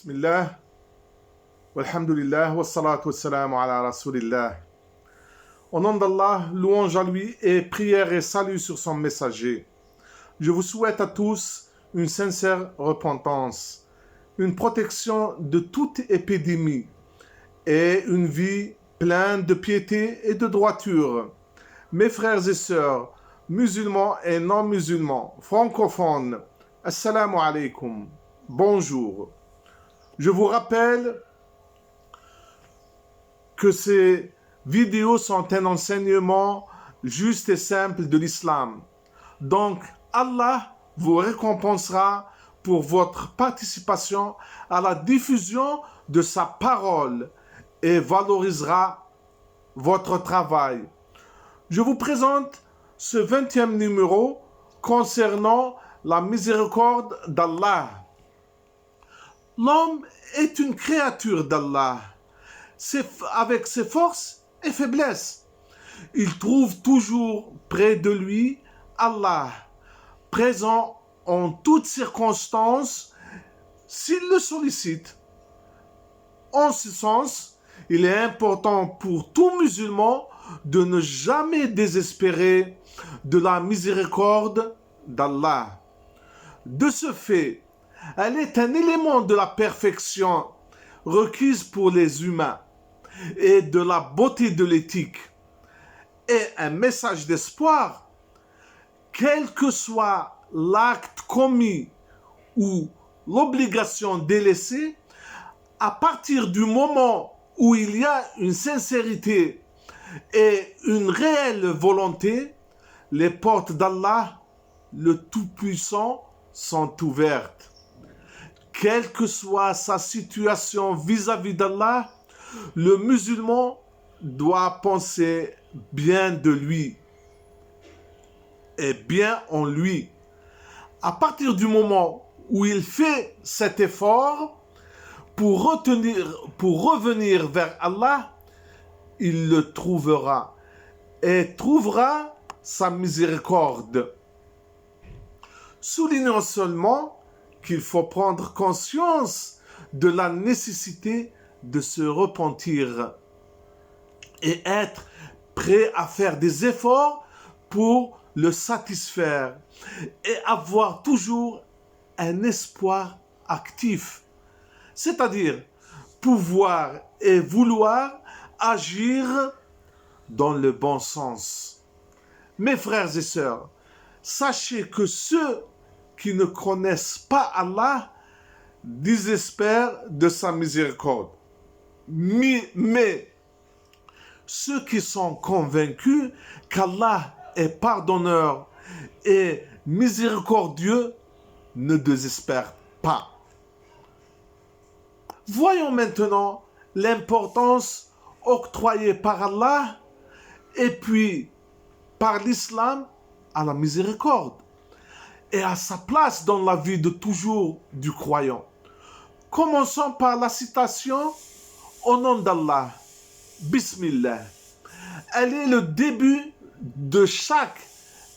Bismillah, walhamdulillah, wassalatu wassalamu ala rasulillah. Au nom d'Allah, louange à lui et prière et salut sur son messager. Je vous souhaite à tous une sincère repentance, une protection de toute épidémie et une vie pleine de piété et de droiture. Mes frères et sœurs, musulmans et non musulmans, francophones, assalamu alaikum, bonjour. Je vous rappelle que ces vidéos sont un enseignement juste et simple de l'islam. Donc, Allah vous récompensera pour votre participation à la diffusion de sa parole et valorisera votre travail. Je vous présente ce 20e numéro concernant la miséricorde d'Allah. L'homme est une créature d'Allah, avec ses forces et faiblesses. Il trouve toujours près de lui Allah, présent en toutes circonstances s'il le sollicite. En ce sens, il est important pour tout musulman de ne jamais désespérer de la miséricorde d'Allah. De ce fait, elle est un élément de la perfection requise pour les humains et de la beauté de l'éthique et un message d'espoir, quel que soit l'acte commis ou l'obligation délaissée, à partir du moment où il y a une sincérité et une réelle volonté, les portes d'Allah, le Tout-Puissant, sont ouvertes. Quelle que soit sa situation vis-à-vis d'Allah, le musulman doit penser bien de lui et bien en lui. À partir du moment où il fait cet effort pour revenir vers Allah, il le trouvera et trouvera sa miséricorde. Soulignons seulement qu'il faut prendre conscience de la nécessité de se repentir et être prêt à faire des efforts pour le satisfaire et avoir toujours un espoir actif, c'est-à-dire pouvoir et vouloir agir dans le bon sens. Mes frères et sœurs, sachez que ceux qui ne connaissent pas Allah désespèrent de sa miséricorde. Mais ceux qui sont convaincus qu'Allah est pardonneur et miséricordieux ne désespèrent pas. Voyons maintenant l'importance octroyée par Allah et puis par l'islam à la miséricorde et à sa place dans la vie de toujours du croyant. Commençons par la citation au nom d'Allah. Bismillah. Elle est le début de chaque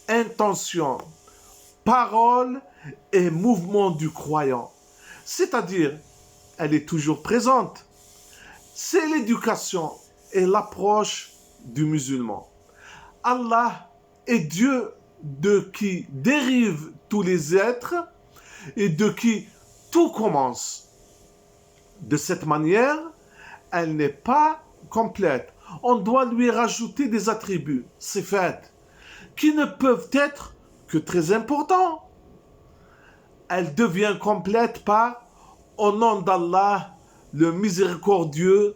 intention, parole et mouvement du croyant. C'est-à-dire, elle est toujours présente. C'est l'éducation et l'approche du musulman. Allah est Dieu de qui dérivent tous les êtres et de qui tout commence. De cette manière, elle n'est pas complète. On doit lui rajouter des attributs, sifat, qui ne peuvent être que très importants. Elle devient complète par « Au nom d'Allah, le miséricordieux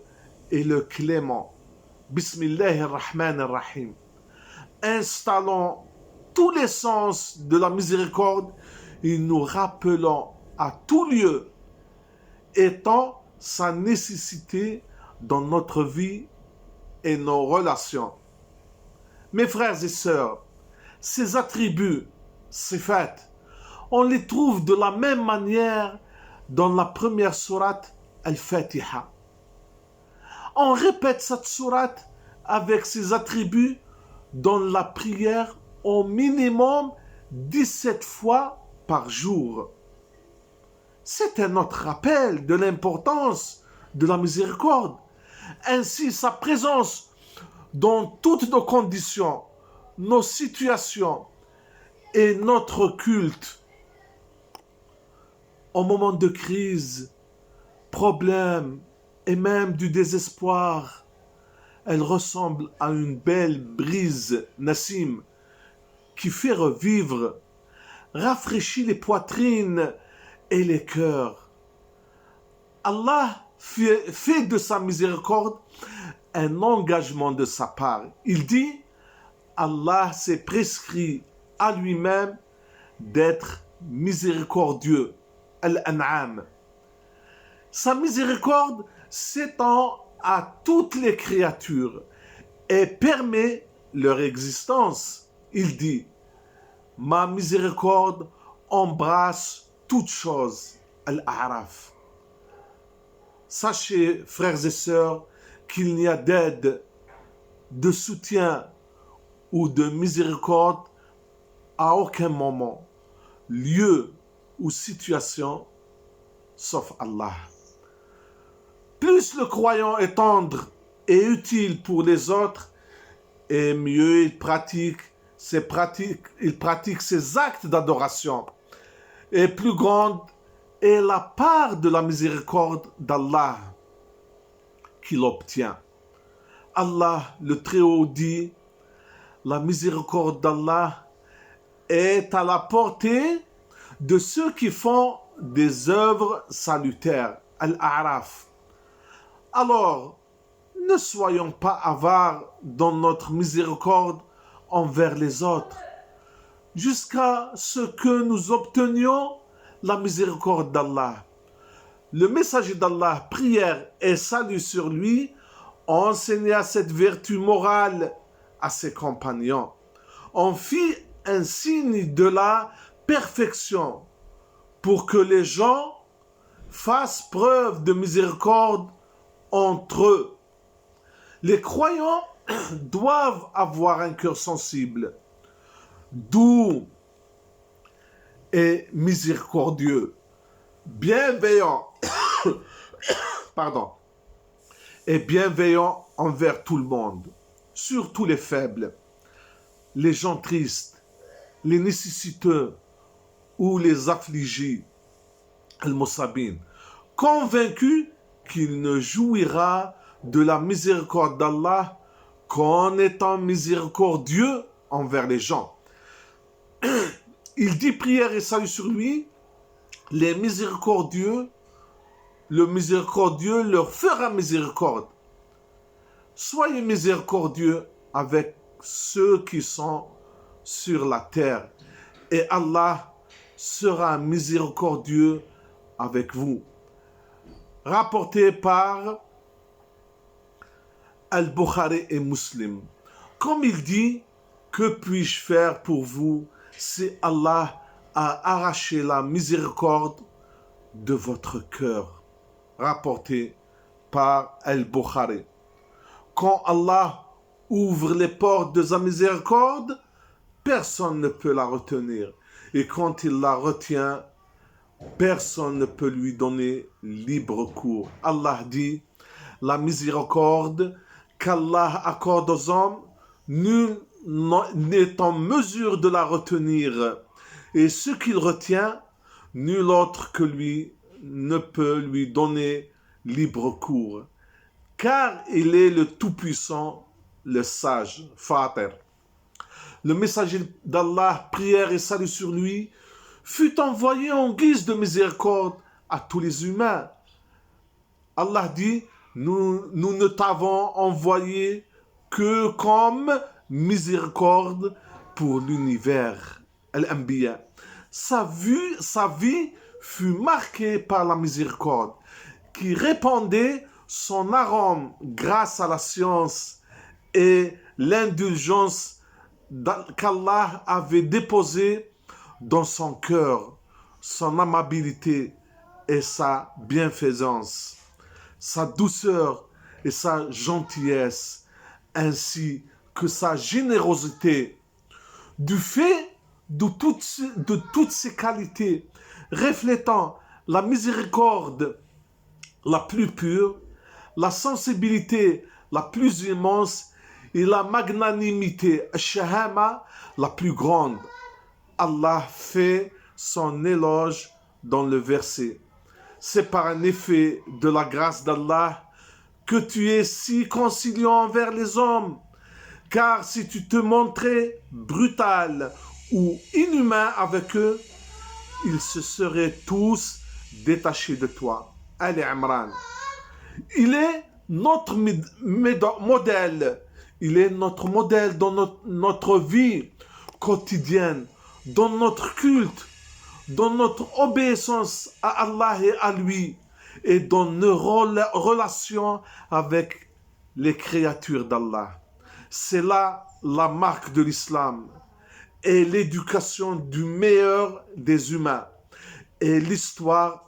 et le clément ». Bismillahirrahmanirrahim. Installons tous les sens de la miséricorde et nous rappelons à tout lieu étant sa nécessité dans notre vie et nos relations. Mes frères et sœurs, ces attributs, sifat, on les trouve de la même manière dans la première sourate Al-Fatiha. On répète cette sourate avec ses attributs dans la prière au minimum 17 fois par jour. C'est un autre rappel de l'importance de la miséricorde. Ainsi, sa présence dans toutes nos conditions, nos situations et notre culte, au moment de crise, problème et même du désespoir, elle ressemble à une belle brise Nassim qui fait revivre, rafraîchit les poitrines et les cœurs. Allah fait de sa miséricorde un engagement de sa part. Il dit, Allah s'est prescrit à lui-même d'être miséricordieux. Al-An'am. Sa miséricorde s'étend à toutes les créatures et permet leur existence. Il dit, ma miséricorde embrasse toutes choses. Al-A'raf. Sachez, frères et sœurs, qu'il n'y a d'aide, de soutien ou de miséricorde à aucun moment, lieu ou situation, sauf Allah. Plus le croyant est tendre et utile pour les autres, et mieux il pratique ses actes d'adoration, et plus grande est la part de la miséricorde d'Allah qu'il obtient. Allah, le Très-Haut, dit, la miséricorde d'Allah est à la portée de ceux qui font des œuvres salutaires. Al-A'raf. Alors, ne soyons pas avares dans notre miséricorde envers les autres, jusqu'à ce que nous obtenions la miséricorde d'Allah. Le messager d'Allah, prière et salut sur lui, enseigna cette vertu morale à ses compagnons. On fit un signe de la perfection pour que les gens fassent preuve de miséricorde entre eux. Les croyants doivent avoir un cœur sensible, doux et miséricordieux, bienveillant, et bienveillant envers tout le monde, surtout les faibles, les gens tristes, les nécessiteux ou les affligés, al-Mossabin, convaincu qu'il ne jouira de la miséricorde d'Allah qu'en étant miséricordieux envers les gens. Il dit prière et salut sur lui, les miséricordieux, le miséricordieux leur fera miséricorde. Soyez miséricordieux avec ceux qui sont sur la terre, et Allah sera miséricordieux avec vous. Rapporté par Al-Bukhari et Muslim. Comme il dit, que puis-je faire pour vous si Allah a arraché la miséricorde de votre cœur? Rapporté par Al-Bukhari. Quand Allah ouvre les portes de sa miséricorde, personne ne peut la retenir. Et quand il la retient, personne ne peut lui donner libre cours. Allah dit, la miséricorde qu'Allah accorde aux hommes, nul n'est en mesure de la retenir. Et ce qu'il retient, nul autre que lui ne peut lui donner libre cours. Car il est le Tout-Puissant, le Sage, Fatir. Le messager d'Allah, prière et salut sur lui, fut envoyé en guise de miséricorde à tous les humains. Allah dit, nous ne t'avons envoyé que comme miséricorde pour l'univers. Al-Anbiya. Sa vie fut marquée par la miséricorde, qui répandait son arôme grâce à la science et l'indulgence qu'Allah avait déposée dans son cœur, son amabilité et sa bienfaisance, sa douceur et sa gentillesse, ainsi que sa générosité. Du fait de toutes ces qualités, reflétant la miséricorde la plus pure, la sensibilité la plus immense et la magnanimité, shahama, la plus grande. Allah fait son éloge dans le verset. C'est par un effet de la grâce d'Allah que tu es si conciliant envers les hommes, car si tu te montrais brutal ou inhumain avec eux, ils se seraient tous détachés de toi. Ali Imran. Il est notre modèle. Il est notre modèle dans notre vie quotidienne, dans notre culte, dans notre obéissance à Allah et à lui, et dans nos relations avec les créatures d'Allah. C'est là la marque de l'islam et l'éducation du meilleur des humains. Et l'histoire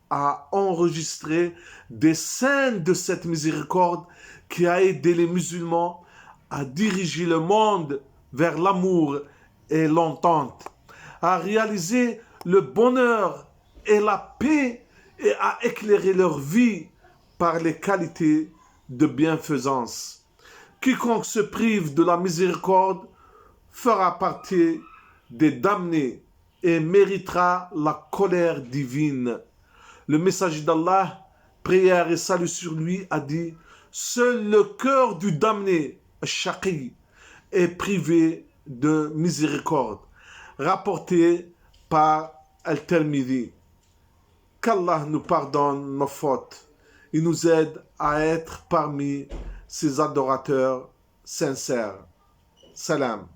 a enregistré des scènes de cette miséricorde qui a aidé les musulmans à diriger le monde vers l'amour et l'entente, à réaliser le bonheur et la paix et à éclairer leur vie par les qualités de bienfaisance. Quiconque se prive de la miséricorde fera partie des damnés et méritera la colère divine. Le messager d'Allah, prière et salut sur lui, a dit « Seul le cœur du damné, Shaqi, est privé de miséricorde. » Rapporté par Al-Tirmidhi. Qu'Allah nous pardonne nos fautes et nous aide à être parmi ses adorateurs sincères. Salam.